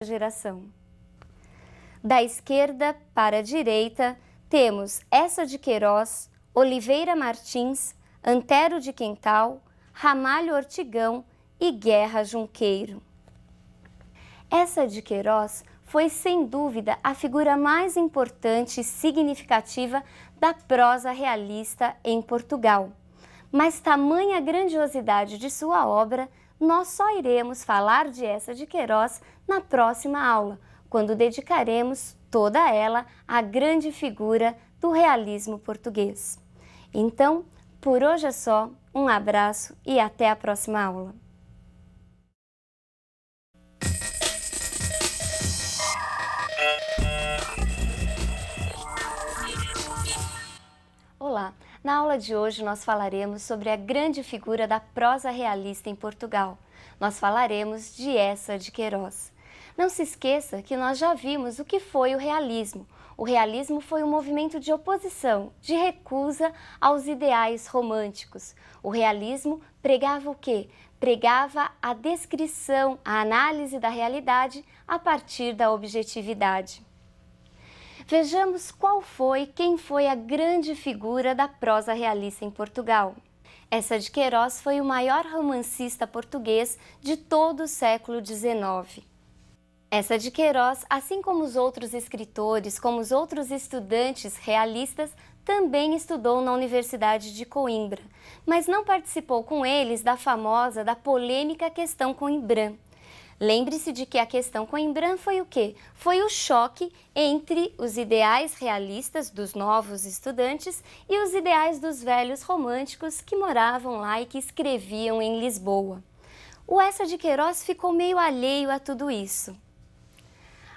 geração. Da esquerda para a direita, temos Eça de Queiroz, Oliveira Martins, Antero de Quental, Ramalho Ortigão e Guerra Junqueiro. Eça de Queiroz foi, sem dúvida, a figura mais importante e significativa da prosa realista em Portugal. Mas tamanha a grandiosidade de sua obra, nós só iremos falar de Eça de Queiroz na próxima aula, quando dedicaremos toda ela à grande figura do realismo português. Então, por hoje é só, um abraço e até a próxima aula. Olá! Na aula de hoje nós falaremos sobre a grande figura da prosa realista em Portugal. Nós falaremos de Eça de Queiroz. Não se esqueça que nós já vimos o que foi o realismo. O realismo foi um movimento de oposição, de recusa aos ideais românticos. O realismo pregava o quê? Pregava a descrição, a análise da realidade a partir da objetividade. Vejamos quem foi a grande figura da prosa realista em Portugal. Eça de Queiroz foi o maior romancista português de todo o século XIX. Eça de Queiroz, assim como os outros escritores, como os outros estudantes realistas, também estudou na Universidade de Coimbra, mas não participou com eles da polêmica questão Coimbrã. Lembre-se de que a questão Coimbrã foi o quê? Foi o choque entre os ideais realistas dos novos estudantes e os ideais dos velhos românticos que moravam lá e que escreviam em Lisboa. O Eça de Queiroz ficou meio alheio a tudo isso.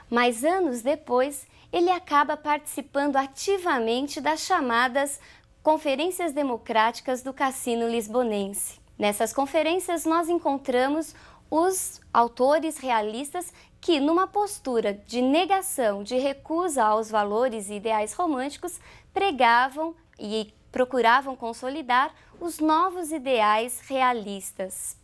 Mas anos depois, ele acaba participando ativamente das chamadas Conferências Democráticas do Cassino Lisbonense. Nessas conferências nós encontramos os autores realistas que, numa postura de negação, de recusa aos valores e ideais românticos, pregavam e procuravam consolidar os novos ideais realistas.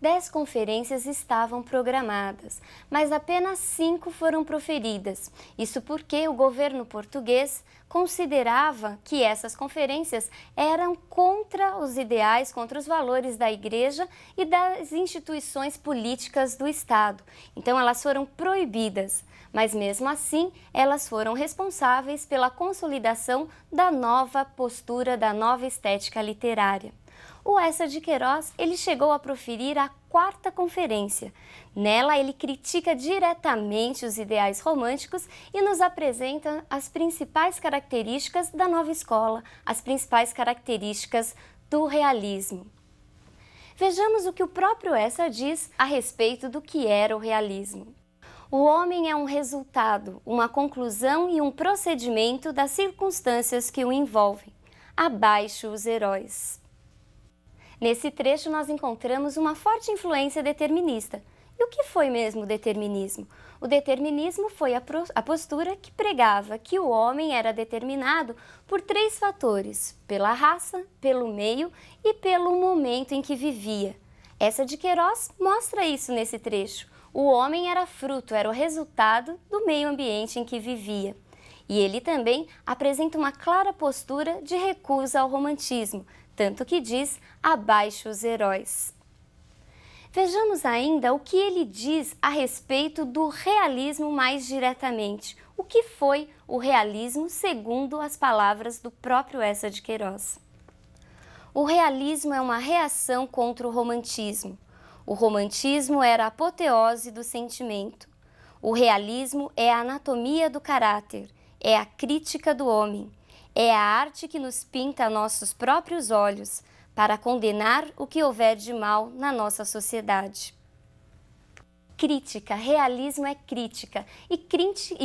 10 conferências estavam programadas, mas apenas 5 foram proferidas. Isso porque o governo português considerava que essas conferências eram contra os ideais, contra os valores da Igreja e das instituições políticas do Estado. Então elas foram proibidas, mas mesmo assim elas foram responsáveis pela consolidação da nova postura, da nova estética literária. O Eça de Queiroz, ele chegou a proferir a 4ª conferência. Nela, ele critica diretamente os ideais românticos e nos apresenta as principais características da nova escola, as principais características do realismo. Vejamos o que o próprio Eça diz a respeito do que era o realismo. O homem é um resultado, uma conclusão e um procedimento das circunstâncias que o envolvem. Abaixo os heróis. Nesse trecho nós encontramos uma forte influência determinista. E o que foi mesmo o determinismo? O determinismo foi a postura que pregava que o homem era determinado por 3 fatores: pela raça, pelo meio e pelo momento em que vivia. Eça de Queiroz mostra isso nesse trecho. O homem era fruto, era o resultado do meio ambiente em que vivia. E ele também apresenta uma clara postura de recusa ao romantismo, tanto que diz abaixo os heróis. Vejamos ainda o que ele diz a respeito do realismo mais diretamente. O que foi o realismo segundo as palavras do próprio Eça de Queiroz? O realismo é uma reação contra o romantismo. O romantismo era a apoteose do sentimento. O realismo é a anatomia do caráter, é a crítica do homem. É a arte que nos pinta a nossos próprios olhos para condenar o que houver de mal na nossa sociedade. Crítica, realismo é crítica, e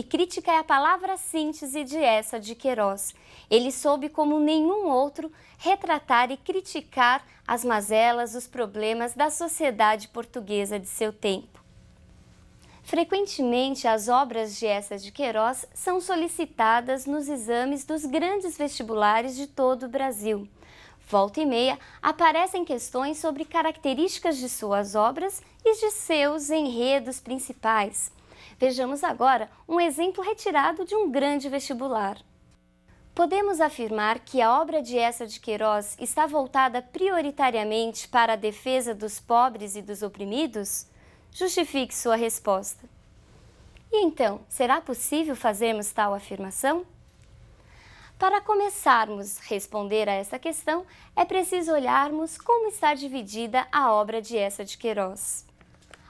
crítica é a palavra síntese de Eça de Queiroz. Ele soube como nenhum outro retratar e criticar as mazelas, os problemas da sociedade portuguesa de seu tempo. Frequentemente, as obras de Eça de Queiroz são solicitadas nos exames dos grandes vestibulares de todo o Brasil. Volta e meia aparecem questões sobre características de suas obras e de seus enredos principais. Vejamos agora um exemplo retirado de um grande vestibular. Podemos afirmar que a obra de Eça de Queiroz está voltada prioritariamente para a defesa dos pobres e dos oprimidos? Justifique sua resposta. E então, será possível fazermos tal afirmação? Para começarmos a responder a essa questão, é preciso olharmos como está dividida a obra de Eça de Queiroz.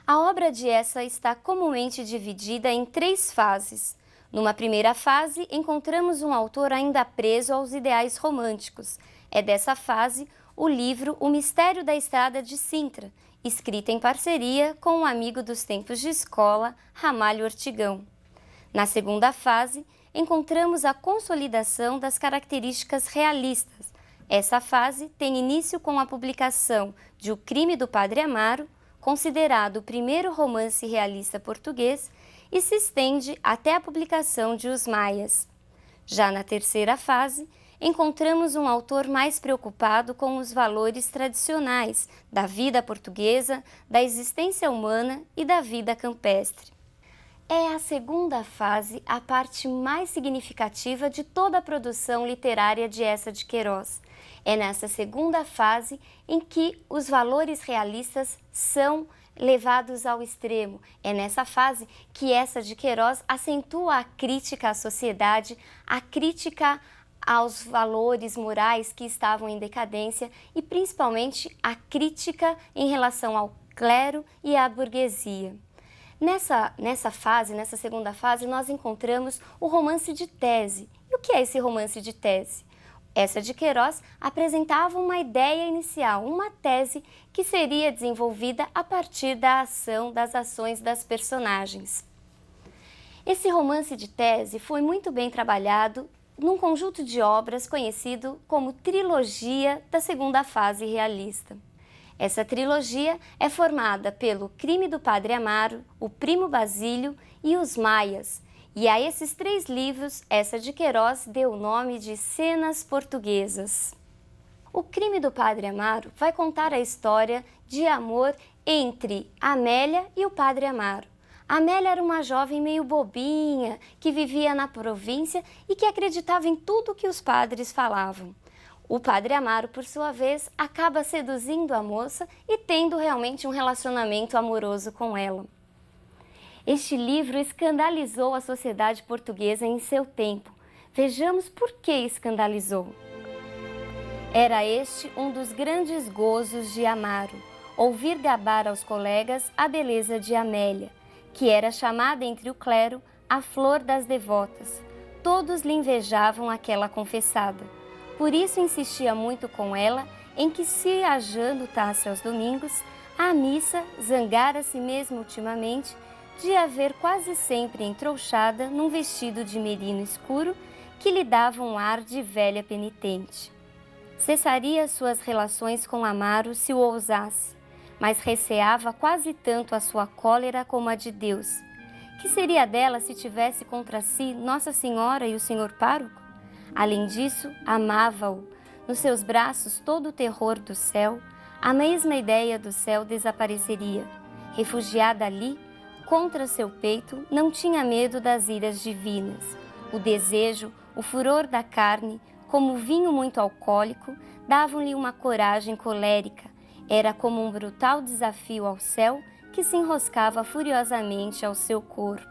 A obra de Eça está comumente dividida em 3 fases. Numa primeira fase, encontramos um autor ainda preso aos ideais românticos. É dessa fase o livro O Mistério da Estrada de Sintra, escrita em parceria com um amigo dos tempos de escola, Ramalho Ortigão. Na segunda fase, encontramos a consolidação das características realistas. Essa fase tem início com a publicação de O Crime do Padre Amaro, considerado o primeiro romance realista português, e se estende até a publicação de Os Maias. Já na terceira fase, encontramos um autor mais preocupado com os valores tradicionais da vida portuguesa, da existência humana e da vida campestre. É a segunda fase a parte mais significativa de toda a produção literária de Eça de Queiroz. É nessa segunda fase em que os valores realistas são levados ao extremo. É nessa fase que Eça de Queiroz acentua a crítica à sociedade, a crítica aos valores morais que estavam em decadência e principalmente a crítica em relação ao clero e à burguesia. Nessa segunda fase, nós encontramos o romance de tese. E o que é esse romance de tese? Eça de Queiroz apresentava uma ideia inicial, uma tese que seria desenvolvida a partir das ações das personagens. Esse romance de tese foi muito bem trabalhado num conjunto de obras conhecido como trilogia da segunda fase realista. Essa trilogia é formada pelo Crime do Padre Amaro, O Primo Basílio e Os Maias, e a esses 3 livros, Eça de Queiroz deu o nome de Cenas Portuguesas. O Crime do Padre Amaro vai contar a história de amor entre Amélia e o Padre Amaro. Amélia era uma jovem meio bobinha, que vivia na província e que acreditava em tudo que os padres falavam. O Padre Amaro, por sua vez, acaba seduzindo a moça e tendo realmente um relacionamento amoroso com ela. Este livro escandalizou a sociedade portuguesa em seu tempo. Vejamos por que escandalizou. Era este um dos grandes gozos de Amaro, ouvir gabar aos colegas a beleza de Amélia, que era chamada entre o clero a flor das devotas. Todos lhe invejavam aquela confessada. Por isso insistia muito com ela em que, se a jantasse aos domingos, à missa zangara-se mesmo ultimamente de a ver quase sempre entrouxada num vestido de merino escuro que lhe dava um ar de velha penitente. Cessaria suas relações com Amaro se o ousasse, mas receava quase tanto a sua cólera como a de Deus. Que seria dela se tivesse contra si Nossa Senhora e o Senhor Pároco? Além disso, amava-o. Nos seus braços todo o terror do céu, a mesma ideia do céu desapareceria. Refugiada ali, contra seu peito, não tinha medo das iras divinas. O desejo, o furor da carne, como vinho muito alcoólico, davam-lhe uma coragem colérica. Era como um brutal desafio ao céu que se enroscava furiosamente ao seu corpo.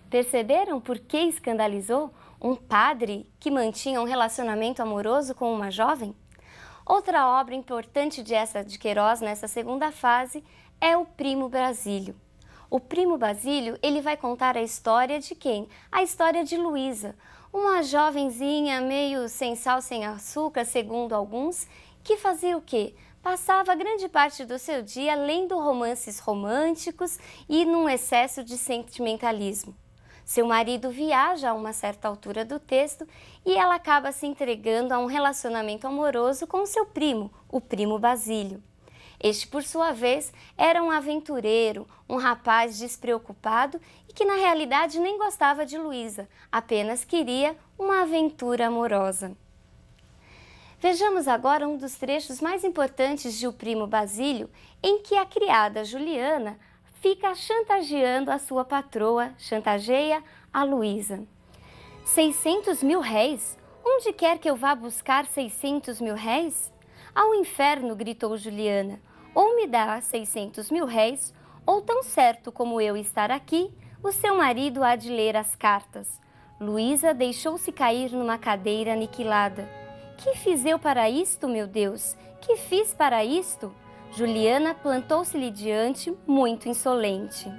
Perceberam por que escandalizou um padre que mantinha um relacionamento amoroso com uma jovem? Outra obra importante de Eça de Queiroz nessa segunda fase é O Primo Basílio. O Primo Basílio, ele vai contar a história de quem? A história de Luísa, uma jovenzinha meio sem sal, sem açúcar, segundo alguns, que fazia o quê? Passava grande parte do seu dia lendo romances românticos e num excesso de sentimentalismo. Seu marido viaja a uma certa altura do texto e ela acaba se entregando a um relacionamento amoroso com seu primo, o Primo Basílio. Este, por sua vez, era um aventureiro, um rapaz despreocupado e que na realidade nem gostava de Luísa, apenas queria uma aventura amorosa. Vejamos agora um dos trechos mais importantes de O Primo Basílio, em que a criada Juliana fica chantageando a sua patroa, chantageia a Luísa. 600 mil réis? Onde quer que eu vá buscar 600 mil réis? Ao inferno, gritou Juliana, ou me dá 600 mil réis, ou tão certo como eu estar aqui, o seu marido há de ler as cartas. Luísa deixou-se cair numa cadeira aniquilada. Que fiz eu para isto, meu Deus? Que fiz para isto? Juliana plantou-se-lhe diante, muito insolente.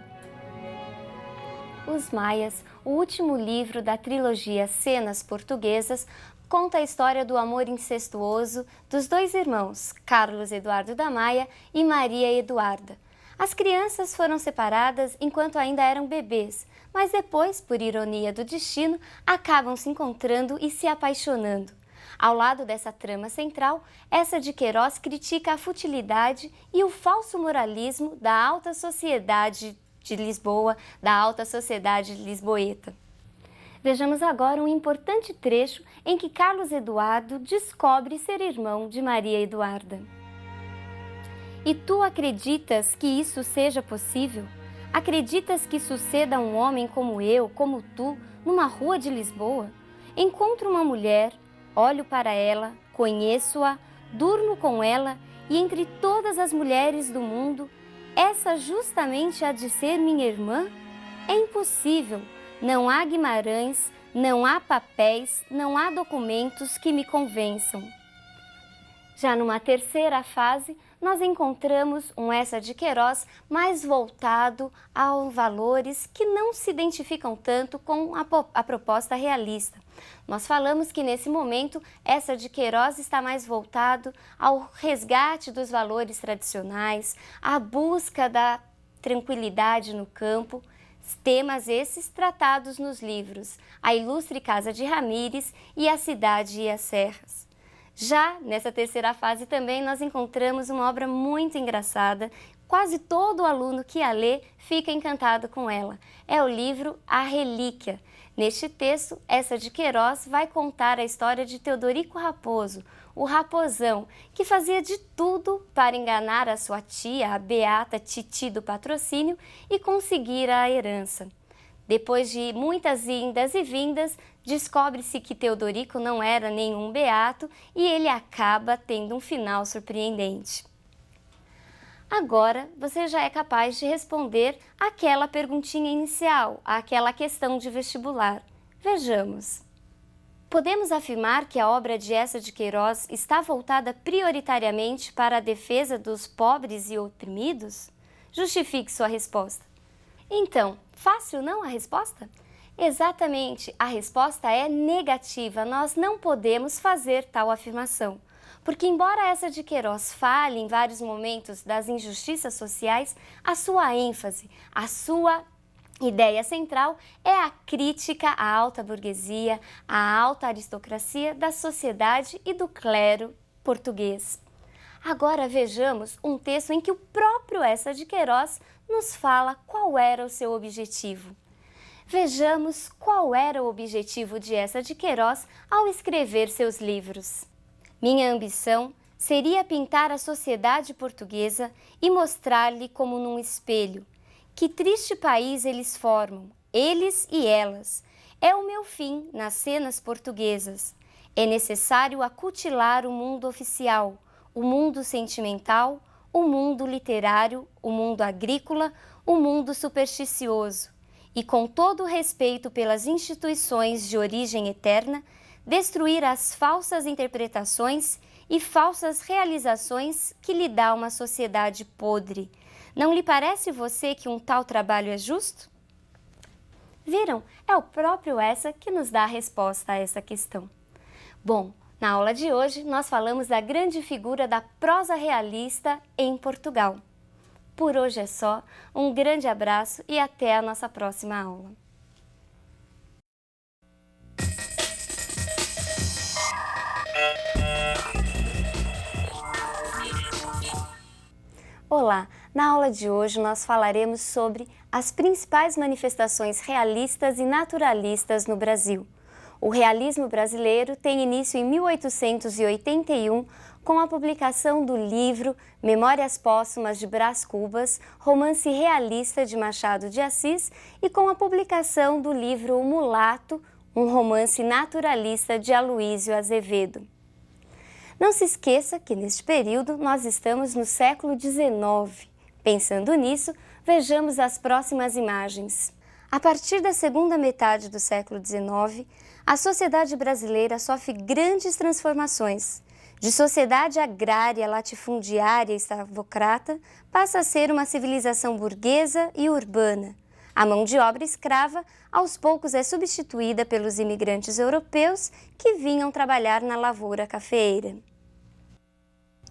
Os Maias, o último livro da trilogia Cenas Portuguesas, conta a história do amor incestuoso dos dois irmãos, Carlos Eduardo da Maia e Maria Eduarda. As crianças foram separadas enquanto ainda eram bebês, mas depois, por ironia do destino, acabam se encontrando e se apaixonando. Ao lado dessa trama central, Eça de Queiroz critica a futilidade e o falso moralismo da alta sociedade de Lisboa, da alta sociedade lisboeta. Vejamos agora um importante trecho em que Carlos Eduardo descobre ser irmão de Maria Eduarda. E tu acreditas que isso seja possível? Acreditas que suceda a um homem como eu, como tu, numa rua de Lisboa? Encontro uma mulher, olho para ela, conheço-a, durmo com ela e entre todas as mulheres do mundo, essa justamente há de ser minha irmã? É impossível, não há Guimarães, não há papéis, não há documentos que me convençam. Já numa terceira fase, nós encontramos um Eça de Queiroz mais voltado aos valores que não se identificam tanto com a proposta realista. Nós falamos que nesse momento Eça de Queiroz está mais voltado ao resgate dos valores tradicionais, à busca da tranquilidade no campo, temas esses tratados nos livros A Ilustre Casa de Ramires e A Cidade e as Serras. Já nessa terceira fase também nós encontramos uma obra muito engraçada, quase todo aluno que a lê fica encantado com ela. É o livro A Relíquia. Neste texto, Eça de Queiroz vai contar a história de Teodorico Raposo, o Raposão, que fazia de tudo para enganar a sua tia, a beata Titi do Patrocínio, e conseguir a herança. Depois de muitas indas e vindas, descobre-se que Teodorico não era nenhum beato e ele acaba tendo um final surpreendente. Agora você já é capaz de responder aquela perguntinha inicial, aquela questão de vestibular. Vejamos. Podemos afirmar que a obra de Eça de Queiroz está voltada prioritariamente para a defesa dos pobres e oprimidos? Justifique sua resposta. Então, fácil não a resposta? Exatamente, a resposta é negativa, nós não podemos fazer tal afirmação. Porque embora Eça de Queiroz fale em vários momentos das injustiças sociais, a sua ênfase, a sua ideia central é a crítica à alta burguesia, à alta aristocracia da sociedade e do clero português. Agora vejamos um texto em que o próprio Eça de Queiroz nos fala qual era o seu objetivo. Vejamos qual era o objetivo de Eça de Queiroz ao escrever seus livros. Minha ambição seria pintar a sociedade portuguesa e mostrar-lhe como num espelho. Que triste país eles formam, eles e elas. É o meu fim nas cenas portuguesas. É necessário acutilar o mundo oficial, o mundo sentimental, o mundo literário, o mundo agrícola, o mundo supersticioso. E com todo o respeito pelas instituições de origem eterna, destruir as falsas interpretações e falsas realizações que lhe dá uma sociedade podre. Não lhe parece você que um tal trabalho é justo? Viram? É o próprio Eça que nos dá a resposta a essa questão. Bom, na aula de hoje nós falamos da grande figura da prosa realista em Portugal. Por hoje é só, um grande abraço e até a nossa próxima aula. Olá! Na aula de hoje nós falaremos sobre as principais manifestações realistas e naturalistas no Brasil. O realismo brasileiro tem início em 1881, com a publicação do livro Memórias Póstumas de Brás Cubas, romance realista de Machado de Assis, e com a publicação do livro O Mulato, um romance naturalista de Aloísio Azevedo. Não se esqueça que neste período nós estamos no século XIX. Pensando nisso, vejamos as próximas imagens. A partir da segunda metade do século XIX, a sociedade brasileira sofre grandes transformações. De sociedade agrária, latifundiária e escravocrata, passa a ser uma civilização burguesa e urbana. A mão de obra escrava, aos poucos, é substituída pelos imigrantes europeus que vinham trabalhar na lavoura cafeeira.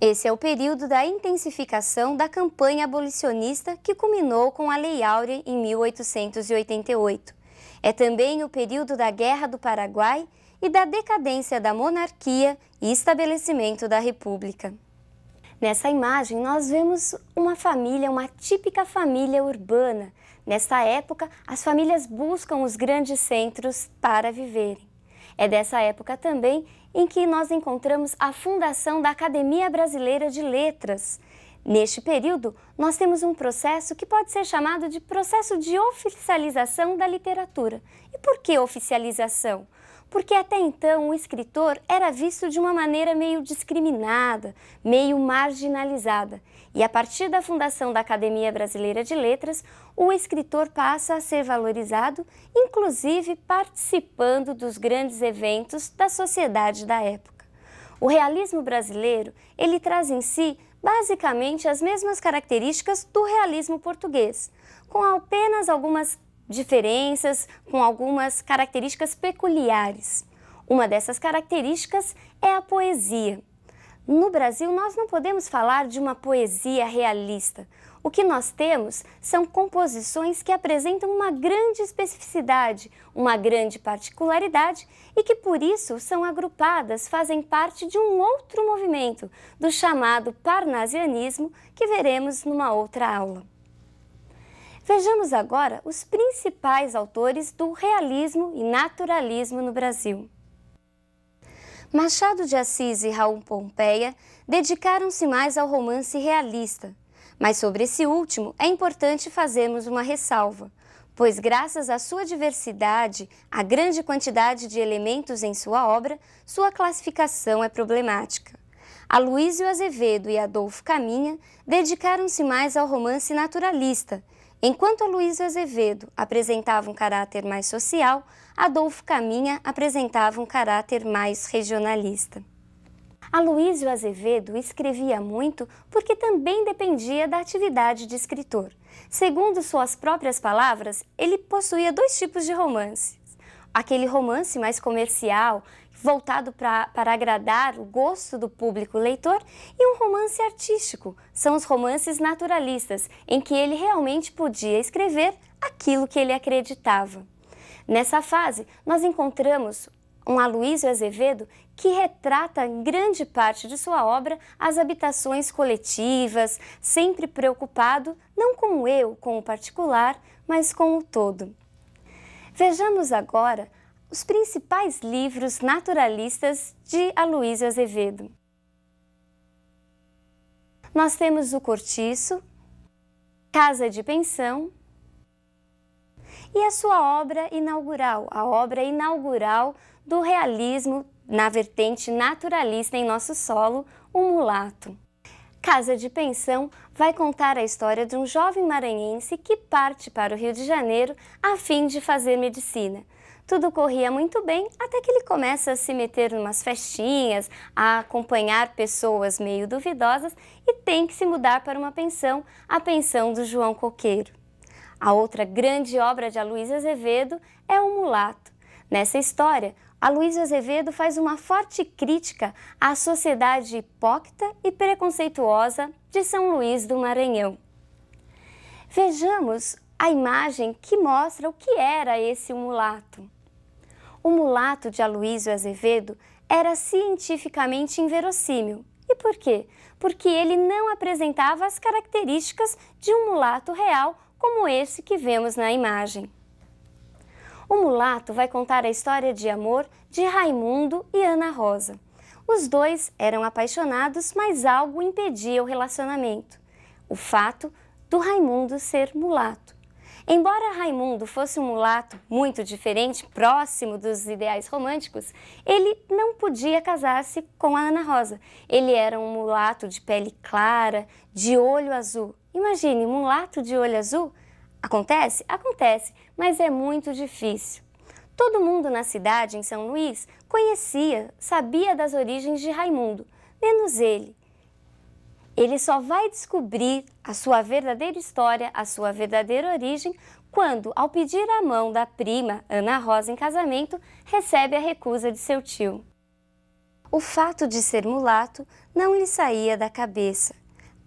Esse é o período da intensificação da campanha abolicionista que culminou com a Lei Áurea em 1888. É também o período da Guerra do Paraguai e da decadência da monarquia e estabelecimento da República. Nessa imagem, nós vemos uma família, uma típica família urbana. Nessa época, as famílias buscam os grandes centros para viverem. É dessa época também em que nós encontramos a fundação da Academia Brasileira de Letras. Neste período, nós temos um processo que pode ser chamado de processo de oficialização da literatura. E por que oficialização? Porque até então o escritor era visto de uma maneira meio discriminada, meio marginalizada. E a partir da fundação da Academia Brasileira de Letras, o escritor passa a ser valorizado, inclusive participando dos grandes eventos da sociedade da época. O realismo brasileiro, ele traz em si basicamente as mesmas características do realismo português, com apenas algumas diferenças, com algumas características peculiares. Uma dessas características é a poesia. No Brasil, nós não podemos falar de uma poesia realista. O que nós temos são composições que apresentam uma grande especificidade, uma grande particularidade e que, por isso, são agrupadas, fazem parte de um outro movimento, do chamado parnasianismo, que veremos numa outra aula. Vejamos agora os principais autores do realismo e naturalismo no Brasil. Machado de Assis e Raul Pompeia dedicaram-se mais ao romance realista, mas sobre esse último é importante fazermos uma ressalva, pois graças à sua diversidade, à grande quantidade de elementos em sua obra, sua classificação é problemática. Aloísio Azevedo e Adolfo Caminha dedicaram-se mais ao romance naturalista. Enquanto Aloísio Azevedo apresentava um caráter mais social, Adolfo Caminha apresentava um caráter mais regionalista. Aloísio Azevedo escrevia muito porque também dependia da atividade de escritor. Segundo suas próprias palavras, ele possuía dois tipos de romances. Aquele romance mais comercial, voltado para agradar o gosto do público leitor, e um romance artístico, são os romances naturalistas, em que ele realmente podia escrever aquilo que ele acreditava. Nessa fase, nós encontramos um Aloísio Azevedo que retrata em grande parte de sua obra as habitações coletivas, sempre preocupado não com o eu, com o particular, mas com o todo. Vejamos agora os principais livros naturalistas de Aloísio Azevedo. Nós temos O Cortiço, Casa de Pensão e a sua obra inaugural, a obra inaugural do realismo na vertente naturalista em nosso solo, O Mulato. Casa de Pensão vai contar a história de um jovem maranhense que parte para o Rio de Janeiro a fim de fazer medicina. Tudo corria muito bem até que ele começa a se meter em umas festinhas, a acompanhar pessoas meio duvidosas e tem que se mudar para uma pensão, a pensão do João Coqueiro. A outra grande obra de Aloísio Azevedo é O Mulato. Nessa história, Aloísio Azevedo faz uma forte crítica à sociedade hipócrita e preconceituosa de São Luís do Maranhão. Vejamos a imagem que mostra o que era esse mulato. O mulato de Aloísio Azevedo era cientificamente inverossímil. E por quê? Porque ele não apresentava as características de um mulato real como esse que vemos na imagem. O Mulato vai contar a história de amor de Raimundo e Ana Rosa. Os dois eram apaixonados, mas algo impedia o relacionamento: o fato do Raimundo ser mulato. Embora Raimundo fosse um mulato muito diferente, próximo dos ideais românticos, ele não podia casar-se com a Ana Rosa. Ele era um mulato de pele clara, de olho azul. Imagine, mulato de olho azul? Acontece? Acontece, mas é muito difícil. Todo mundo na cidade, em São Luís, conhecia, sabia das origens de Raimundo, menos ele. Ele só vai descobrir a sua verdadeira história, a sua verdadeira origem, quando, ao pedir a mão da prima Ana Rosa em casamento, recebe a recusa de seu tio. O fato de ser mulato não lhe saía da cabeça,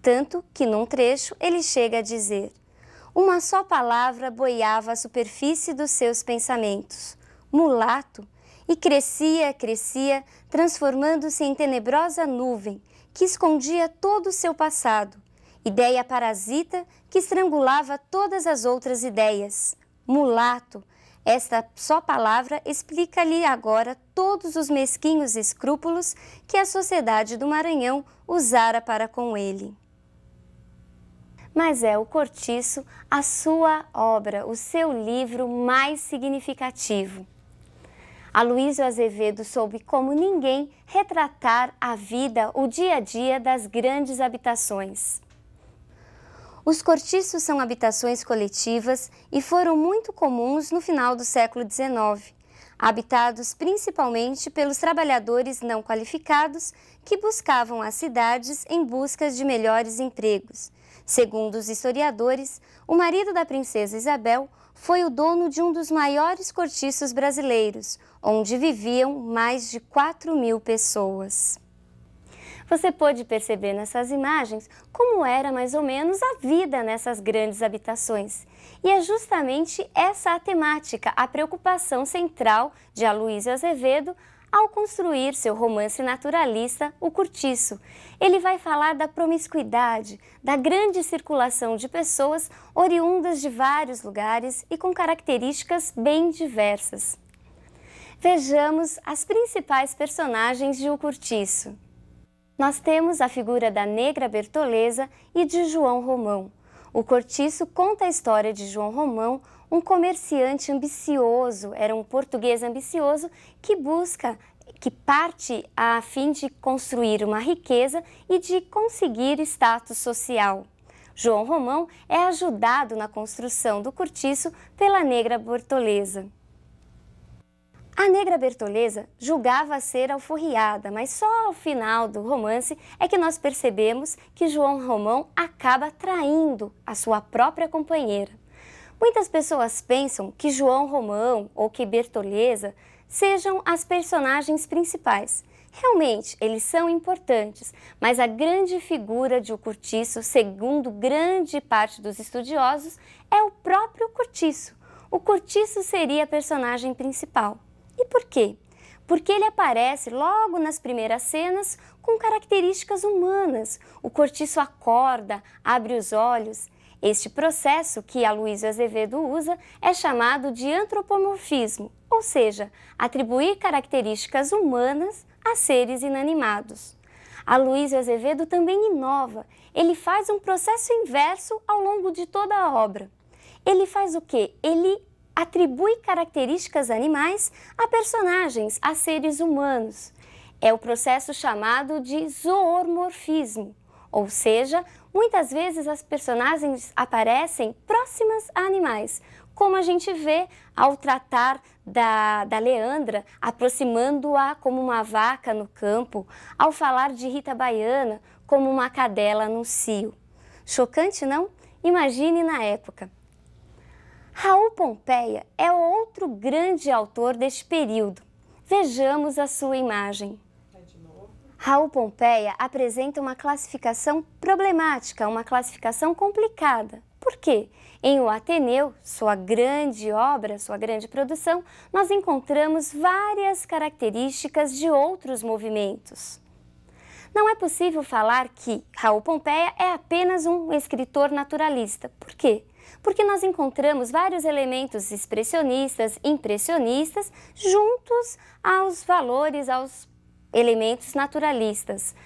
tanto que num trecho ele chega a dizer: uma só palavra boiava à superfície dos seus pensamentos: mulato, e crescia, crescia, transformando-se em tenebrosa nuvem que escondia todo o seu passado, ideia parasita que estrangulava todas as outras ideias. Mulato, esta só palavra explica-lhe agora todos os mesquinhos escrúpulos que a sociedade do Maranhão usara para com ele. Mas é o Cortiço a sua obra, o seu livro mais significativo. Aloísio Azevedo soube como ninguém retratar a vida, o dia a dia das grandes habitações. Os cortiços são habitações coletivas e foram muito comuns no final do século XIX, habitados principalmente pelos trabalhadores não qualificados que buscavam as cidades em busca de melhores empregos. Segundo os historiadores, o marido da princesa Isabel foi o dono de um dos maiores cortiços brasileiros, onde viviam mais de 4.000 pessoas. Você pôde perceber nessas imagens como era mais ou menos a vida nessas grandes habitações. E é justamente essa a temática, a preocupação central de Aloísio Azevedo ao construir seu romance naturalista, O Cortiço. Ele vai falar da promiscuidade, da grande circulação de pessoas oriundas de vários lugares e com características bem diversas. Vejamos as principais personagens de O Cortiço. Nós temos a figura da Negra Bertoleza e de João Romão. O Cortiço conta a história de João Romão, um comerciante ambicioso, era um português ambicioso que parte a fim de construir uma riqueza e de conseguir status social. João Romão é ajudado na construção do cortiço pela Negra Bertoleza. A Negra Bertoleza julgava ser alforriada, mas só ao final do romance é que nós percebemos que João Romão acaba traindo a sua própria companheira. Muitas pessoas pensam que João Romão ou que Bertoleza sejam as personagens principais. Realmente, eles são importantes, mas a grande figura de O Cortiço, segundo grande parte dos estudiosos, é o próprio Cortiço. O Cortiço seria a personagem principal. E por quê? Porque ele aparece logo nas primeiras cenas com características humanas. O cortiço acorda, abre os olhos. Este processo que Aloísio Azevedo usa é chamado de antropomorfismo, ou seja, atribuir características humanas a seres inanimados. Aloísio Azevedo também inova, ele faz um processo inverso ao longo de toda a obra. Ele faz o quê? Ele atribui características animais a personagens, a seres humanos. É o processo chamado de zoomorfismo, ou seja, muitas vezes as personagens aparecem próximas a animais, como a gente vê ao tratar da Leandra, aproximando-a como uma vaca no campo, ao falar de Rita Baiana como uma cadela no cio. Chocante, não? Imagine na época. Raul Pompeia é outro grande autor deste período. Vejamos a sua imagem. Raul Pompeia apresenta uma classificação problemática, uma classificação complicada. Por quê? Em O Ateneu, sua grande obra, sua grande produção, nós encontramos várias características de outros movimentos. Não é possível falar que Raul Pompeia é apenas um escritor naturalista. Por quê? porque nós encontramos vários elementos expressionistas, impressionistas, juntos aos valores, aos elementos naturalistas.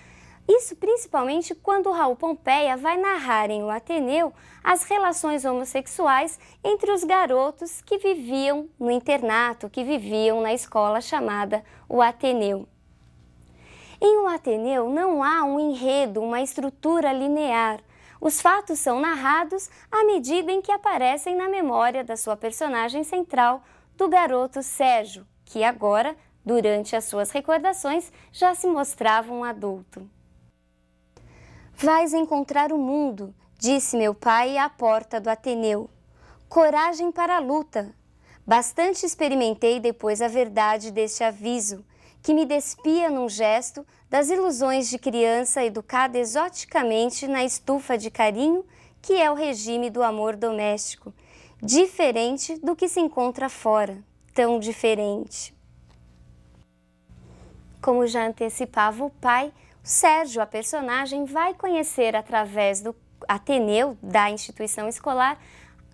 Isso principalmente quando Raul Pompeia vai narrar em O Ateneu as relações homossexuais entre os garotos que viviam no internato, que viviam na escola chamada O Ateneu. Em O Ateneu não há um enredo, uma estrutura linear. Os fatos são narrados à medida em que aparecem na memória da sua personagem central, do garoto Sérgio, que agora, durante as suas recordações, já se mostrava um adulto. Vais encontrar o mundo, disse meu pai à porta do Ateneu. Coragem para a luta. Bastante experimentei depois a verdade deste aviso, que me despia num gesto das ilusões de criança educada exoticamente na estufa de carinho que é o regime do amor doméstico, diferente do que se encontra fora, tão diferente. Como já antecipava o pai, Sérgio, a personagem, vai conhecer através do Ateneu, da instituição escolar,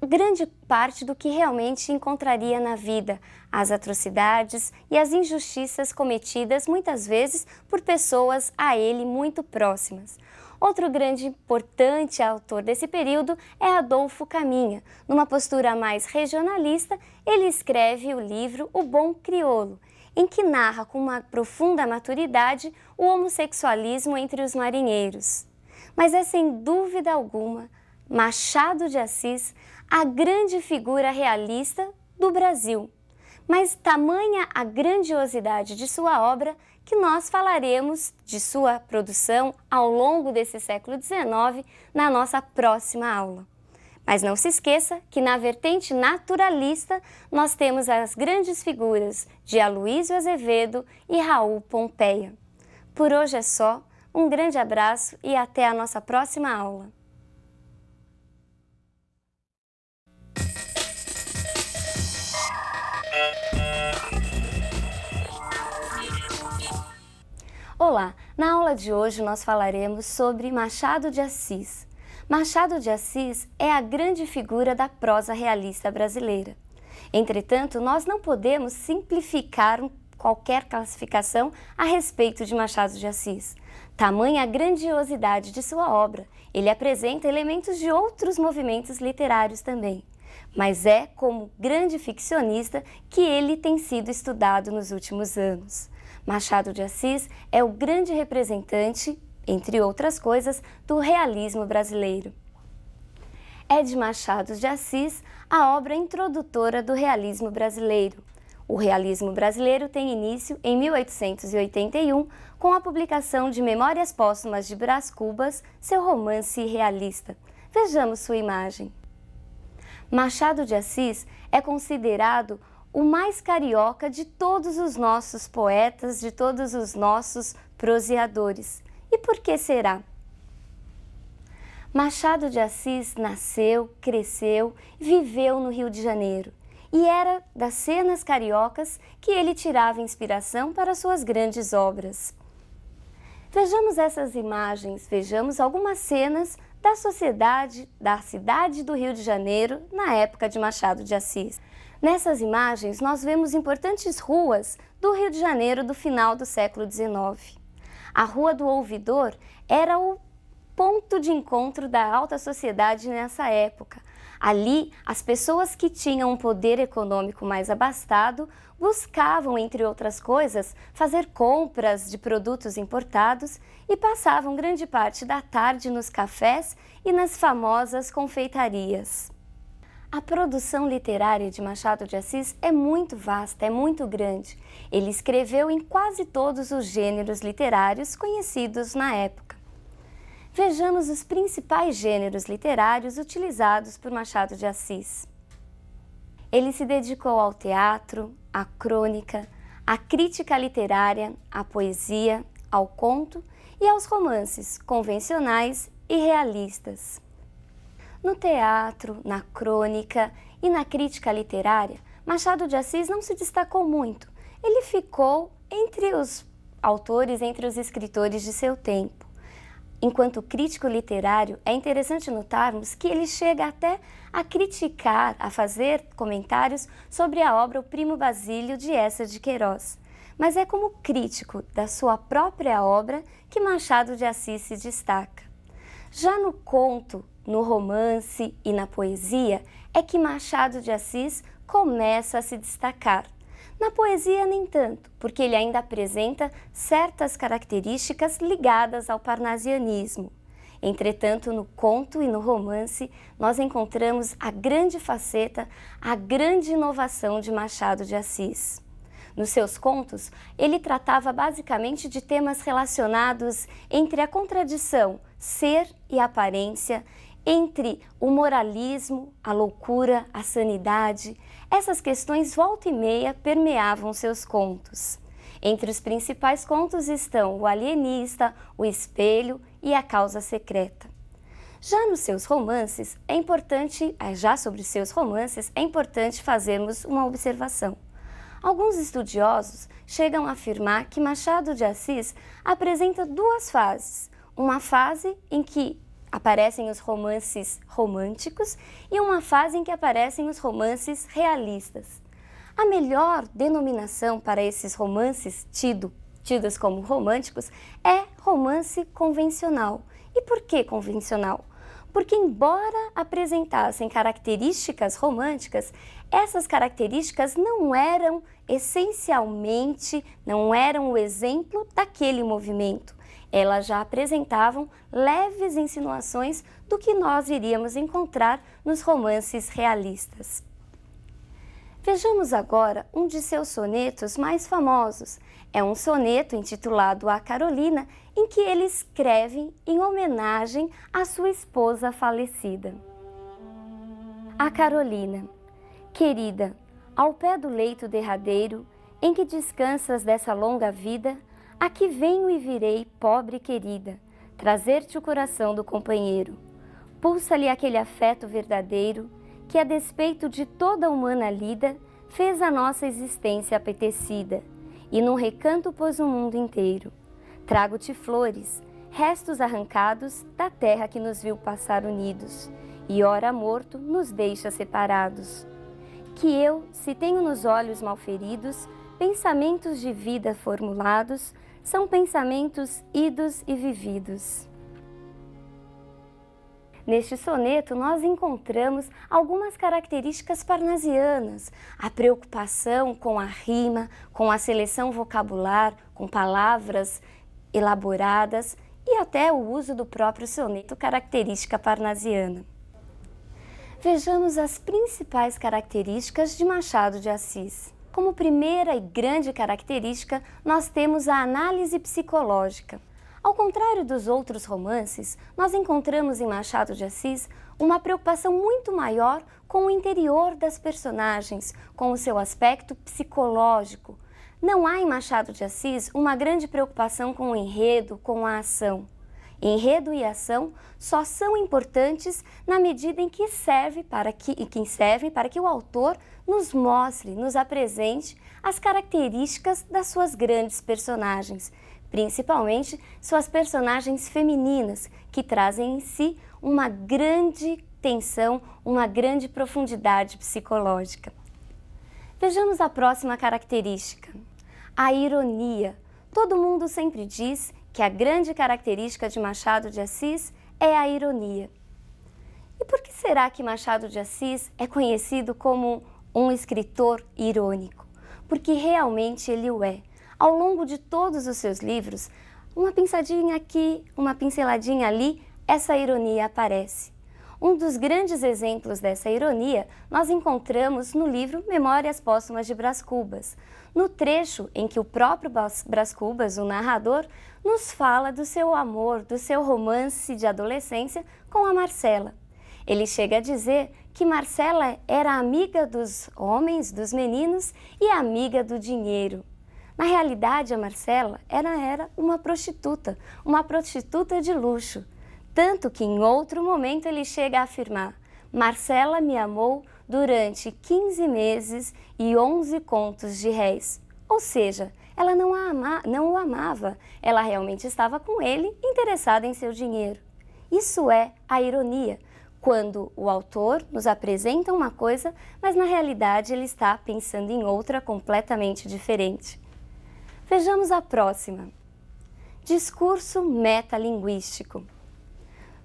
grande parte do que realmente encontraria na vida, as atrocidades e as injustiças cometidas muitas vezes por pessoas a ele muito próximas. Outro grande importante autor desse período é Adolfo Caminha. Numa postura mais regionalista, ele escreve o livro O Bom Crioulo, em que narra com uma profunda maturidade o homossexualismo entre os marinheiros. Mas é sem dúvida alguma Machado de Assis a grande figura realista do Brasil. Mas tamanha a grandiosidade de sua obra que nós falaremos de sua produção ao longo desse século XIX na nossa próxima aula. Mas não se esqueça que na vertente naturalista nós temos as grandes figuras de Aloísio Azevedo e Raul Pompeia. Por hoje é só, um grande abraço e até a nossa próxima aula. Olá, na aula de hoje nós falaremos sobre Machado de Assis. Machado de Assis é a grande figura da prosa realista brasileira. Entretanto, nós não podemos simplificar qualquer classificação a respeito de Machado de Assis. Tamanha a grandiosidade de sua obra, ele apresenta elementos de outros movimentos literários também. Mas é como grande ficcionista que ele tem sido estudado nos últimos anos. Machado de Assis é o grande representante, entre outras coisas, do realismo brasileiro. É de Machado de Assis a obra introdutora do realismo brasileiro. O realismo brasileiro tem início em 1881 com a publicação de Memórias Póstumas de Brás Cubas, seu romance realista. Vejamos sua imagem. Machado de Assis é considerado o mais carioca de todos os nossos poetas, de todos os nossos proseadores. E por que será? Machado de Assis nasceu, cresceu, viveu no Rio de Janeiro e era das cenas cariocas que ele tirava inspiração para suas grandes obras. Vejamos essas imagens, vejamos algumas cenas da sociedade, da cidade do Rio de Janeiro na época de Machado de Assis. Nessas imagens nós vemos importantes ruas do Rio de Janeiro do final do século XIX. A Rua do Ouvidor era o ponto de encontro da alta sociedade nessa época. Ali, as pessoas que tinham um poder econômico mais abastado buscavam, entre outras coisas, fazer compras de produtos importados e passavam grande parte da tarde nos cafés e nas famosas confeitarias. A produção literária de Machado de Assis é muito vasta, é muito grande. Ele escreveu em quase todos os gêneros literários conhecidos na época. Vejamos os principais gêneros literários utilizados por Machado de Assis. Ele se dedicou ao teatro, à crônica, à crítica literária, à poesia, ao conto e aos romances convencionais e realistas. No teatro, na crônica e na crítica literária, Machado de Assis não se destacou muito. Ele ficou entre os autores, entre os escritores de seu tempo. Enquanto crítico literário, é interessante notarmos que ele chega até a criticar, a fazer comentários sobre a obra O Primo Basílio de Eça de Queiroz. Mas é como crítico da sua própria obra que Machado de Assis se destaca. Já no conto, no romance e na poesia é que Machado de Assis começa a se destacar. Na poesia, nem tanto, porque ele ainda apresenta certas características ligadas ao parnasianismo. Entretanto, no conto e no romance, nós encontramos a grande faceta, a grande inovação de Machado de Assis. Nos seus contos, ele tratava basicamente de temas relacionados entre a contradição, ser e aparência, entre o moralismo, a loucura, a sanidade. Essas questões volta e meia permeavam seus contos. Entre os principais contos estão O Alienista, O Espelho e A Causa Secreta. Já nos seus romances, sobre seus romances, é importante fazermos uma observação. Alguns estudiosos chegam a afirmar que Machado de Assis apresenta duas fases. Uma fase em que aparecem os romances românticos e uma fase em que aparecem os romances realistas. A melhor denominação para esses romances tidos como românticos é romance convencional. E por que convencional? Porque embora apresentassem características românticas, essas características não eram o exemplo daquele movimento. Elas já apresentavam leves insinuações do que nós iríamos encontrar nos romances realistas. Vejamos agora um de seus sonetos mais famosos. É um soneto intitulado A Carolina, em que ele escreve em homenagem à sua esposa falecida. A Carolina. Querida, ao pé do leito derradeiro, em que descansas dessa longa vida, aqui venho e virei, pobre querida, trazer-te o coração do companheiro. Pulsa-lhe aquele afeto verdadeiro, que a despeito de toda a humana lida, fez a nossa existência apetecida, e num recanto pôs o mundo inteiro. Trago-te flores, restos arrancados da terra que nos viu passar unidos, e ora morto nos deixa separados. Que eu, se tenho nos olhos malferidos, pensamentos de vida formulados, são pensamentos idos e vividos. Neste soneto, nós encontramos algumas características parnasianas, a preocupação com a rima, com a seleção vocabular, com palavras elaboradas e até o uso do próprio soneto, característica parnasiana. Vejamos as principais características de Machado de Assis. Como primeira e grande característica, nós temos a análise psicológica. Ao contrário dos outros romances, nós encontramos em Machado de Assis uma preocupação muito maior com o interior das personagens, com o seu aspecto psicológico. Não há em Machado de Assis uma grande preocupação com o enredo, com a ação. Enredo e ação só são importantes na medida em que servem para que o autor nos mostre, nos apresente as características das suas grandes personagens, principalmente suas personagens femininas, que trazem em si uma grande tensão, uma grande profundidade psicológica. Vejamos a próxima característica, a ironia. Todo mundo sempre diz que a grande característica de Machado de Assis é a ironia. E por que será que Machado de Assis é conhecido como um escritor irônico? Porque realmente ele o é. Ao longo de todos os seus livros, uma pinceladinha aqui, uma pinceladinha ali, essa ironia aparece. Um dos grandes exemplos dessa ironia nós encontramos no livro Memórias Póstumas de Brás Cubas, no trecho em que o próprio Brás Cubas, o narrador, nos fala do seu amor, do seu romance de adolescência com a Marcela. Ele chega a dizer que Marcela era amiga dos homens, dos meninos e amiga do dinheiro. Na realidade, a Marcela era uma prostituta de luxo. Tanto que em outro momento ele chega a afirmar: Marcela me amou durante 15 meses e 11 contos de réis. Ou seja, ela não o amava, ela realmente estava com ele, interessada em seu dinheiro. Isso é a ironia, quando o autor nos apresenta uma coisa, mas na realidade ele está pensando em outra completamente diferente. Vejamos a próxima. Discurso metalinguístico.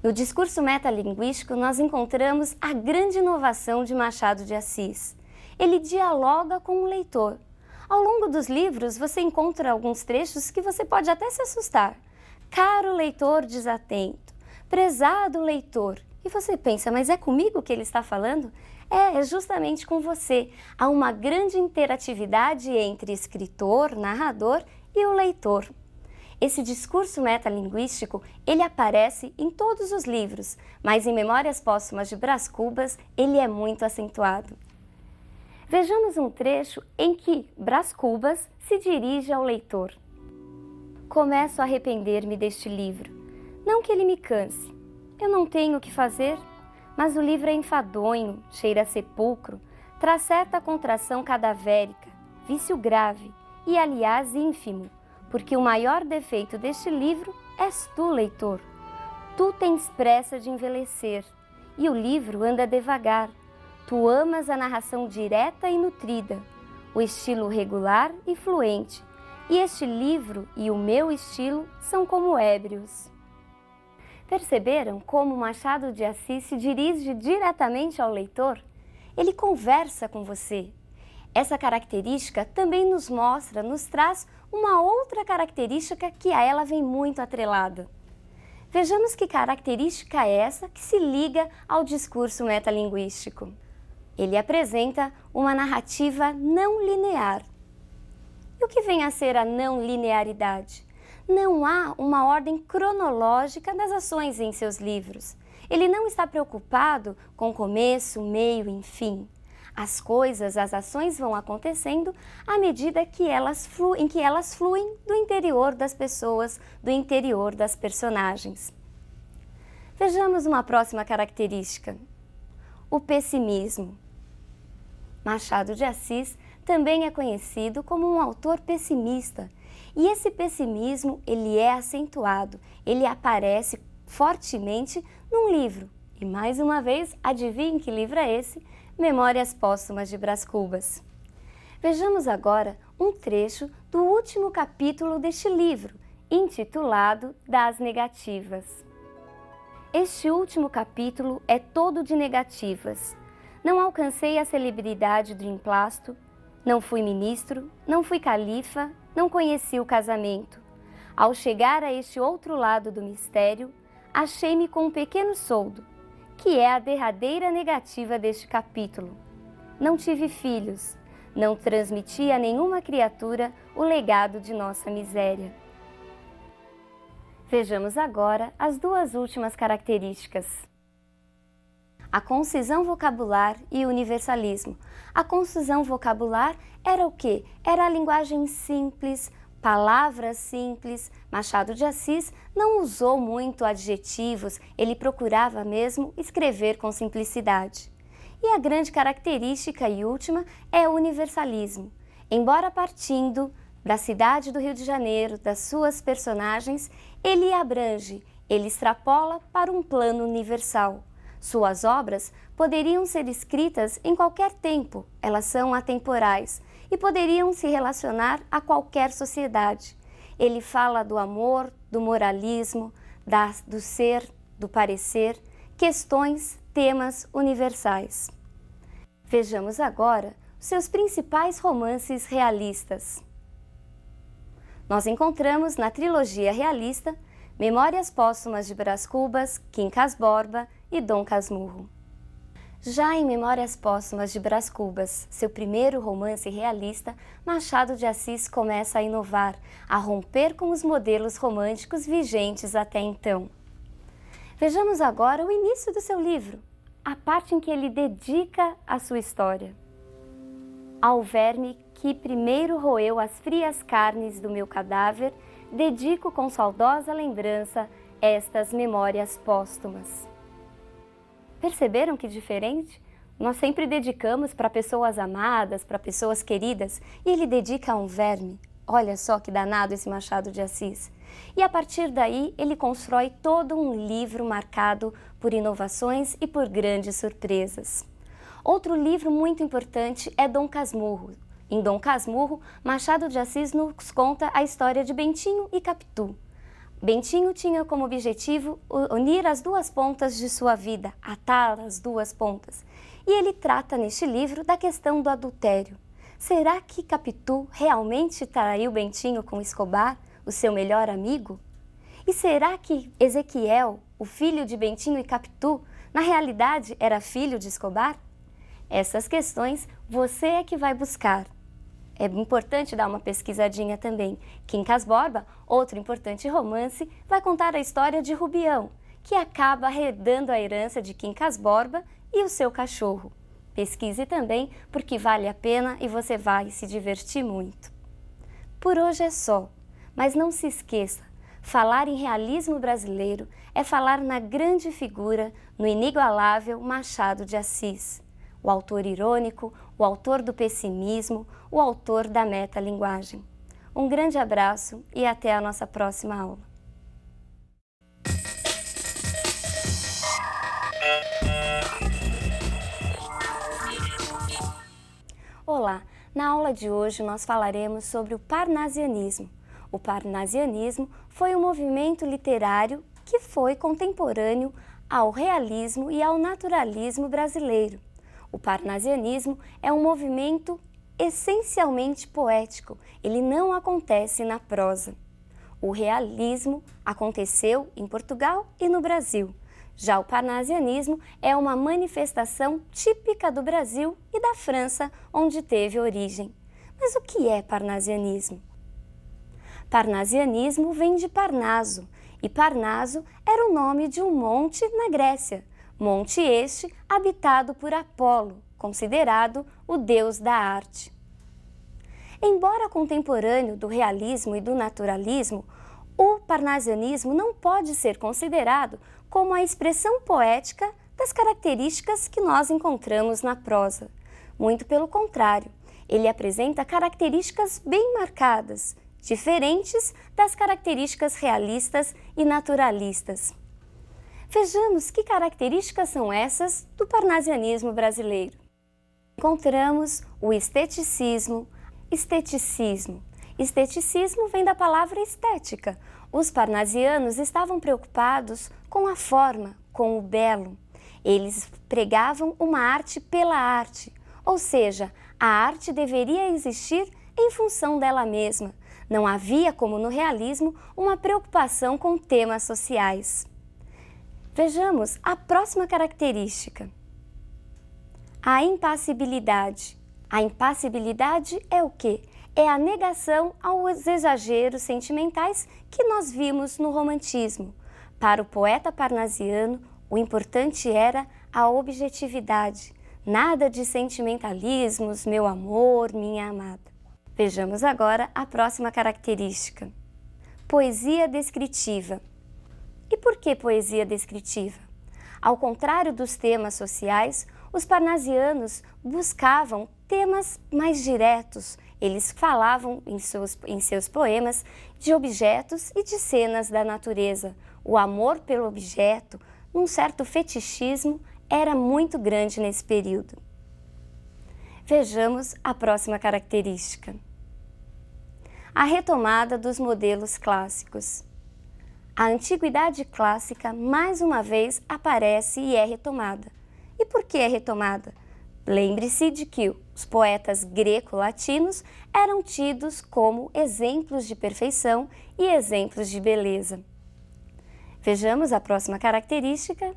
No discurso metalinguístico, nós encontramos a grande inovação de Machado de Assis. Ele dialoga com o leitor. Ao longo dos livros, você encontra alguns trechos que você pode até se assustar. Caro leitor desatento, prezado leitor. E você pensa, mas é comigo que ele está falando? É justamente com você. Há uma grande interatividade entre escritor, narrador e o leitor. Esse discurso metalinguístico, ele aparece em todos os livros, mas em Memórias Póstumas de Brás Cubas, ele é muito acentuado. Vejamos um trecho em que Brás Cubas se dirige ao leitor. Começo a arrepender-me deste livro. Não que ele me canse. Eu não tenho o que fazer, mas o livro é enfadonho, cheira a sepulcro, traz certa contração cadavérica, vício grave e, aliás, ínfimo, porque o maior defeito deste livro és tu, leitor. Tu tens pressa de envelhecer, e o livro anda devagar. Tu amas a narração direta e nutrida, o estilo regular e fluente, e este livro e o meu estilo são como ébrios. Perceberam como Machado de Assis se dirige diretamente ao leitor? Ele conversa com você. Essa característica também nos mostra, nos traz uma outra característica que a ela vem muito atrelada. Vejamos que característica é essa que se liga ao discurso metalinguístico. Ele apresenta uma narrativa não linear. E o que vem a ser a não linearidade? Não há uma ordem cronológica das ações em seus livros. Ele não está preocupado com começo, meio e fim. As coisas, as ações vão acontecendo à medida que elas fluem do interior das pessoas, do interior das personagens. Vejamos uma próxima característica. O pessimismo. Machado de Assis também é conhecido como um autor pessimista. E esse pessimismo, ele é acentuado, ele aparece fortemente num livro. E mais uma vez, adivinhe que livro é esse? Memórias Póstumas de Brás Cubas. Vejamos agora um trecho do último capítulo deste livro, intitulado Das Negativas. Este último capítulo é todo de negativas. Não alcancei a celebridade do emplasto, não fui ministro, não fui califa, não conheci o casamento. Ao chegar a este outro lado do mistério, achei-me com um pequeno soldo, que é a derradeira negativa deste capítulo. Não tive filhos, não transmiti a nenhuma criatura o legado de nossa miséria. Vejamos agora as duas últimas características. A concisão vocabular e universalismo. A concisão vocabular era o quê? Era a linguagem simples, palavras simples. Machado de Assis não usou muito adjetivos, ele procurava mesmo escrever com simplicidade. E a grande característica e última é o universalismo. Embora partindo da cidade do Rio de Janeiro, das suas personagens, ele abrange, ele extrapola para um plano universal. Suas obras poderiam ser escritas em qualquer tempo, elas são atemporais e poderiam se relacionar a qualquer sociedade. Ele fala do amor, do moralismo, do ser, do parecer, questões, temas universais. Vejamos agora os seus principais romances realistas. Nós encontramos na trilogia realista Memórias Póstumas de Brás Cubas, Quincas Borba e Dom Casmurro. Já em Memórias Póstumas de Brás Cubas, seu primeiro romance realista, Machado de Assis começa a inovar, a romper com os modelos românticos vigentes até então. Vejamos agora o início do seu livro, a parte em que ele dedica a sua história. Ao verme que primeiro roeu as frias carnes do meu cadáver, dedico com saudosa lembrança estas memórias póstumas. Perceberam que diferente? Nós sempre dedicamos para pessoas amadas, para pessoas queridas, e ele dedica a um verme. Olha só que danado esse Machado de Assis. E a partir daí, ele constrói todo um livro marcado por inovações e por grandes surpresas. Outro livro muito importante é Dom Casmurro. Em Dom Casmurro, Machado de Assis nos conta a história de Bentinho e Capitu. Bentinho tinha como objetivo unir as duas pontas de sua vida, atar as duas pontas. E ele trata neste livro da questão do adultério. Será que Capitu realmente traiu Bentinho com Escobar, o seu melhor amigo? E será que Ezequiel, o filho de Bentinho e Capitu, na realidade era filho de Escobar? Essas questões você é que vai buscar. É importante dar uma pesquisadinha também. Quincas Borba, outro importante romance, vai contar a história de Rubião, que acaba herdando a herança de Quincas Borba e o seu cachorro. Pesquise também, porque vale a pena e você vai se divertir muito. Por hoje é só, mas não se esqueça, falar em realismo brasileiro é falar na grande figura, no inigualável Machado de Assis. O autor irônico, o autor do pessimismo, o autor da metalinguagem. Um grande abraço e até a nossa próxima aula. Olá! Na aula de hoje nós falaremos sobre o parnasianismo. O parnasianismo foi um movimento literário que foi contemporâneo ao realismo e ao naturalismo brasileiro. O parnasianismo é um movimento essencialmente poético, ele não acontece na prosa. O realismo aconteceu em Portugal e no Brasil. Já o parnasianismo é uma manifestação típica do Brasil e da França, onde teve origem. Mas o que é parnasianismo? Parnasianismo vem de Parnaso, e Parnaso era o nome de um monte na Grécia. Monte este habitado por Apolo, considerado o deus da arte. Embora contemporâneo do realismo e do naturalismo, o parnasianismo não pode ser considerado como a expressão poética das características que nós encontramos na prosa. Muito pelo contrário, ele apresenta características bem marcadas, diferentes das características realistas e naturalistas. Vejamos que características são essas do parnasianismo brasileiro. Encontramos o esteticismo. Esteticismo vem da palavra estética. Os parnasianos estavam preocupados com a forma, com o belo. Eles pregavam uma arte pela arte, ou seja, a arte deveria existir em função dela mesma. Não havia, como no realismo, uma preocupação com temas sociais. Vejamos a próxima característica. A impassibilidade. A impassibilidade é o quê? É a negação aos exageros sentimentais que nós vimos no romantismo. Para o poeta parnasiano, o importante era a objetividade. Nada de sentimentalismos, meu amor, minha amada. Vejamos agora a próxima característica. Poesia descritiva. E por que poesia descritiva? Ao contrário dos temas sociais, os parnasianos buscavam temas mais diretos. Eles falavam em seus poemas de objetos e de cenas da natureza. O amor pelo objeto, um certo fetichismo, era muito grande nesse período. Vejamos a próxima característica. A retomada dos modelos clássicos. A antiguidade clássica, mais uma vez, aparece e é retomada. E por que é retomada? Lembre-se de que os poetas greco-latinos eram tidos como exemplos de perfeição e exemplos de beleza. Vejamos a próxima característica.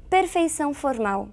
Perfeição formal.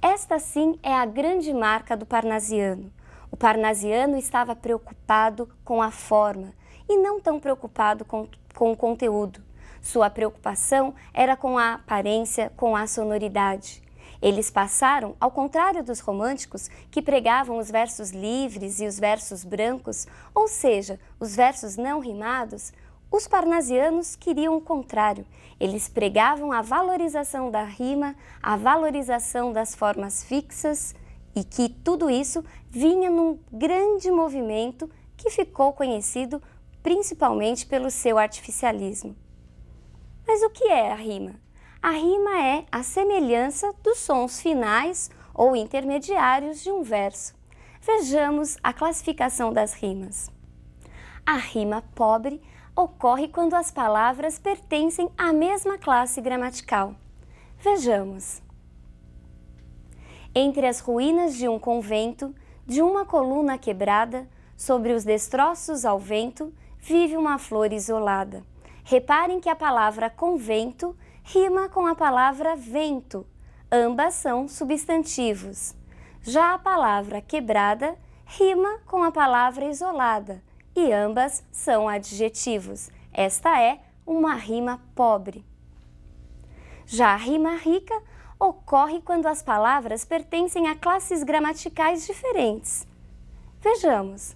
Esta sim é a grande marca do parnasiano. O parnasiano estava preocupado com a forma e não tão preocupado com o conteúdo. Sua preocupação era com a aparência, com a sonoridade. Eles passaram, ao contrário dos românticos, que pregavam os versos livres e os versos brancos, ou seja, os versos não rimados, Os parnasianos queriam o contrário. Eles pregavam a valorização da rima, a valorização das formas fixas e que tudo isso vinha num grande movimento que ficou conhecido principalmente pelo seu artificialismo. Mas o que é a rima? A rima é a semelhança dos sons finais ou intermediários de um verso. Vejamos a classificação das rimas. A rima pobre ocorre quando as palavras pertencem à mesma classe gramatical. Vejamos. Entre as ruínas de um convento, de uma coluna quebrada, sobre os destroços ao vento, vive uma flor isolada. Reparem que a palavra convento rima com a palavra vento. Ambas são substantivos. Já a palavra quebrada rima com a palavra isolada e ambas são adjetivos. Esta é uma rima pobre. Já a rima rica ocorre quando as palavras pertencem a classes gramaticais diferentes. Vejamos.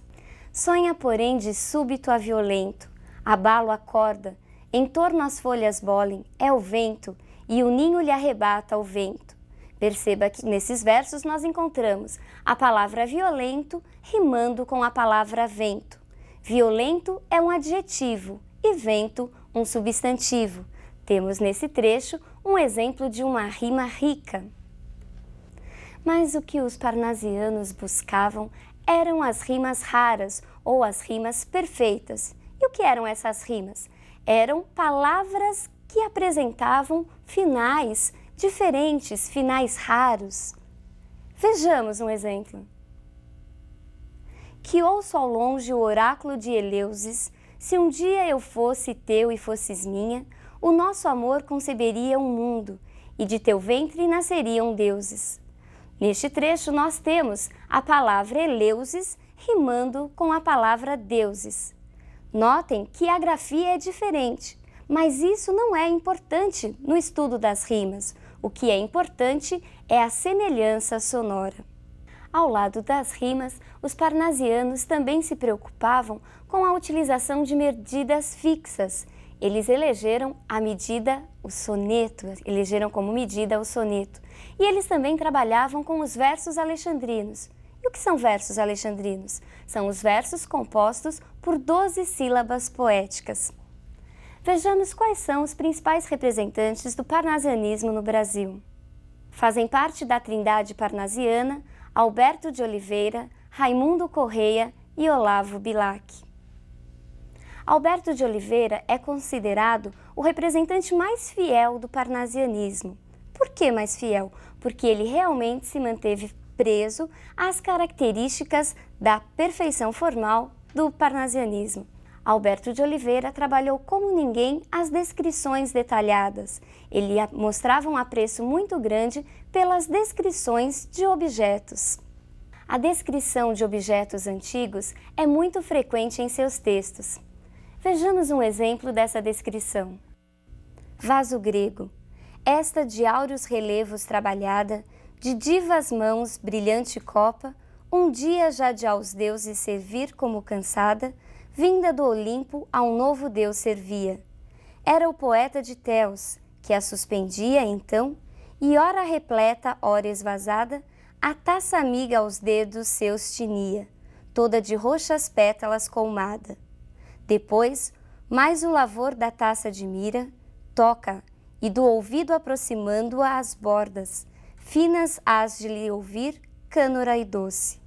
Sonha, porém, de súbito a violento, abalo a corda, em torno as folhas bolem, é o vento, e o ninho lhe arrebata o vento. Perceba que nesses versos nós encontramos a palavra violento rimando com a palavra vento. Violento é um adjetivo e vento um substantivo. Temos nesse trecho um exemplo de uma rima rica. Mas o que os parnasianos buscavam eram as rimas raras ou as rimas perfeitas. E o que eram essas rimas? Eram palavras que apresentavam finais diferentes, finais raros. Vejamos um exemplo. Que ouço ao longe o oráculo de Eleusis, se um dia eu fosse teu e fosses minha, o nosso amor conceberia um mundo, e de teu ventre nasceriam deuses. Neste trecho nós temos a palavra Eleusis rimando com a palavra deuses. Notem que a grafia é diferente, mas isso não é importante no estudo das rimas. O que é importante é a semelhança sonora. Ao lado das rimas, os parnasianos também se preocupavam com a utilização de medidas fixas. Eles elegeram a medida, o soneto, elegeram como medida o soneto. E eles também trabalhavam com os versos alexandrinos. E o que são versos alexandrinos? São os versos compostos por 12 sílabas poéticas. Vejamos quais são os principais representantes do parnasianismo no Brasil. Fazem parte da trindade parnasiana Alberto de Oliveira, Raimundo Correia e Olavo Bilac. Alberto de Oliveira é considerado o representante mais fiel do parnasianismo. Por que mais fiel? Porque ele realmente se manteve preso às características da perfeição formal do parnasianismo. Alberto de Oliveira trabalhou como ninguém as descrições detalhadas. Ele mostrava um apreço muito grande pelas descrições de objetos. A descrição de objetos antigos é muito frequente em seus textos. Vejamos um exemplo dessa descrição. Vaso grego. Esta de áureos relevos trabalhada, de divas mãos brilhante copa, um dia já de aos deuses servir como cansada, vinda do Olimpo a um novo deus servia. Era o poeta de Teos, que a suspendia então, e ora repleta, ora esvazada, a taça amiga aos dedos seus tinia, toda de roxas pétalas colmada. Depois, mais o lavor da taça admira, toca, e do ouvido aproximando-a às bordas, finas hás de lhe ouvir, cânora e doce.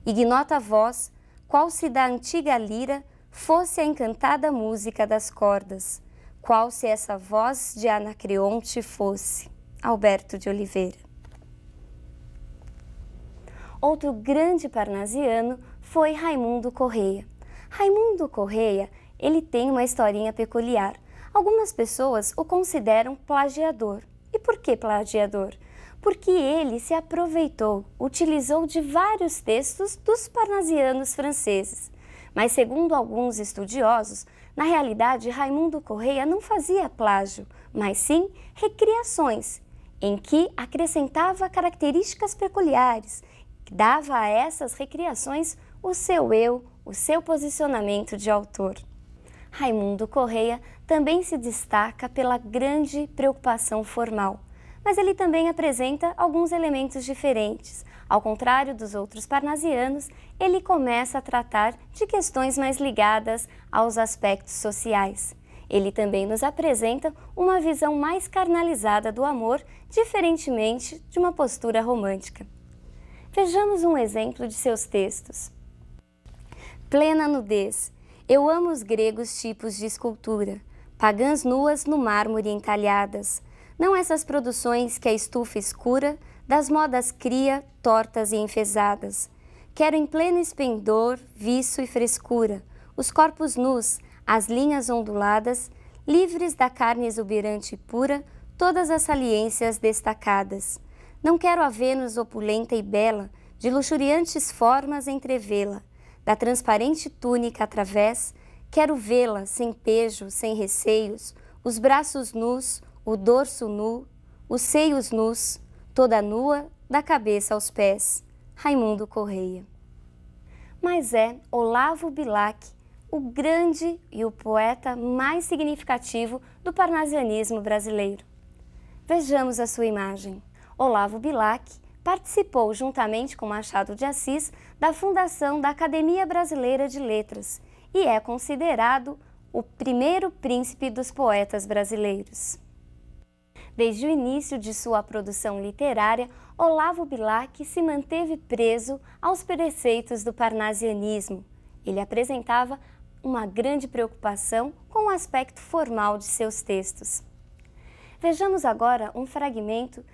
Ignota a voz, qual se da antiga lira fosse a encantada música das cordas, qual se essa voz de Anacreonte fosse. Alberto de Oliveira. Outro grande parnasiano foi Raimundo Correia. Raimundo Correia, ele tem uma historinha peculiar. Algumas pessoas o consideram plagiador. E por que plagiador? Porque ele se aproveitou, utilizou de vários textos dos parnasianos franceses. Mas segundo alguns estudiosos, na realidade Raimundo Correia não fazia plágio, mas sim recriações, em que acrescentava características peculiares, dava a essas recriações o seu eu, o seu posicionamento de autor. Raimundo Correia também se destaca pela grande preocupação formal, mas ele também apresenta alguns elementos diferentes. Ao contrário dos outros parnasianos, ele começa a tratar de questões mais ligadas aos aspectos sociais. Ele também nos apresenta uma visão mais carnalizada do amor, diferentemente de uma postura romântica. Vejamos um exemplo de seus textos. Plena nudez. Eu amo os gregos tipos de escultura, pagãs nuas no mármore entalhadas. Não essas produções que a estufa escura das modas cria, tortas e enfesadas. Quero em pleno esplendor, viço e frescura, os corpos nus, as linhas onduladas, livres da carne exuberante e pura, todas as saliências destacadas. Não quero a Vênus opulenta e bela, de luxuriantes formas entrevê-la. Da transparente túnica através, quero vê-la sem pejo, sem receios, os braços nus, o dorso nu, os seios nus, toda nua, da cabeça aos pés. Raimundo Correia. Mas é Olavo Bilac o grande e o poeta mais significativo do parnasianismo brasileiro. Vejamos a sua imagem. Olavo Bilac participou, juntamente com Machado de Assis, da fundação da Academia Brasileira de Letras e é considerado o primeiro príncipe dos poetas brasileiros. Desde o início de sua produção literária, Olavo Bilac se manteve preso aos preceitos do parnasianismo. Ele apresentava uma grande preocupação com o aspecto formal de seus textos. Vejamos agora um fragmento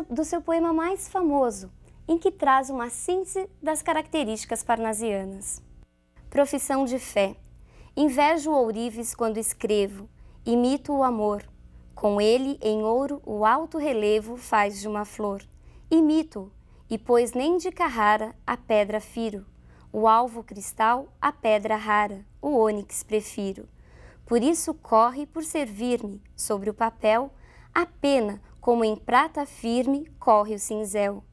do seu poema mais famoso, em que traz uma síntese das características parnasianas. Profissão de fé. Invejo ourives quando escrevo, imito o amor. Com ele, em ouro, o alto relevo faz de uma flor. Imito-o, e pois nem de Carrara a pedra firo, o alvo cristal a pedra rara, o ônix prefiro. Por isso corre por servir-me, sobre o papel, a pena, como em prata firme, corre o cinzel.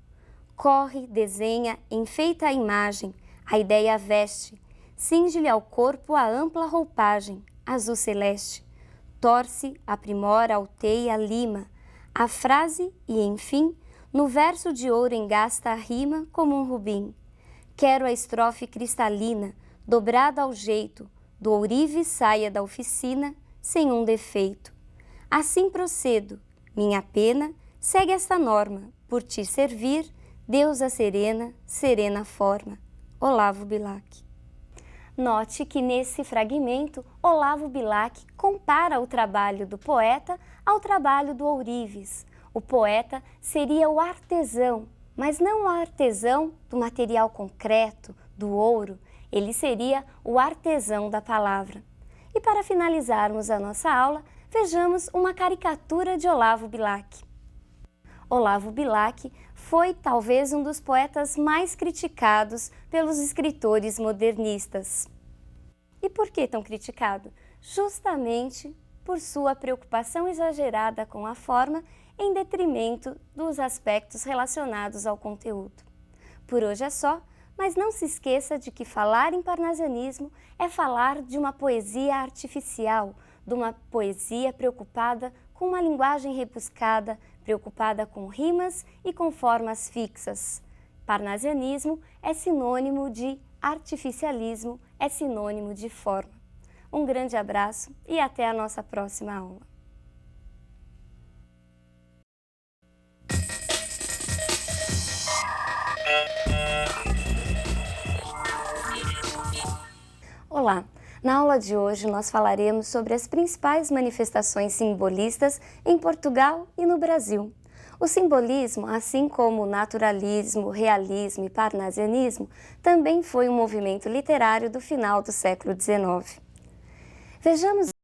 Corre, desenha, enfeita a imagem, a ideia veste, cinge-lhe ao corpo a ampla roupagem, azul celeste. Torce, aprimora, alteia, lima, a frase e, enfim, no verso de ouro engasta a rima como um rubim. Quero a estrofe cristalina, dobrada ao jeito, do ourive saia da oficina, sem um defeito. Assim procedo, minha pena segue esta norma, por te servir, deusa serena, serena forma. Olavo Bilac. Note que nesse fragmento, Olavo Bilac compara o trabalho do poeta ao trabalho do ourives. O poeta seria o artesão, mas não o artesão do material concreto, do ouro, ele seria o artesão da palavra. E para finalizarmos a nossa aula, vejamos uma caricatura de Olavo Bilac. Olavo Bilac foi talvez um dos poetas mais criticados pelos escritores modernistas. E por que tão criticado? Justamente por sua preocupação exagerada com a forma em detrimento dos aspectos relacionados ao conteúdo. Por hoje é só, mas não se esqueça de que falar em parnasianismo é falar de uma poesia artificial, de uma poesia preocupada com uma linguagem rebuscada, preocupada com rimas e com formas fixas. Parnasianismo é sinônimo de artificialismo, é sinônimo de forma. Um grande abraço e até a nossa próxima aula. Olá! Na aula de hoje nós falaremos sobre as principais manifestações simbolistas em Portugal e no Brasil. O simbolismo, assim como o naturalismo, realismo e parnasianismo, também foi um movimento literário do final do século XIX. Vejamos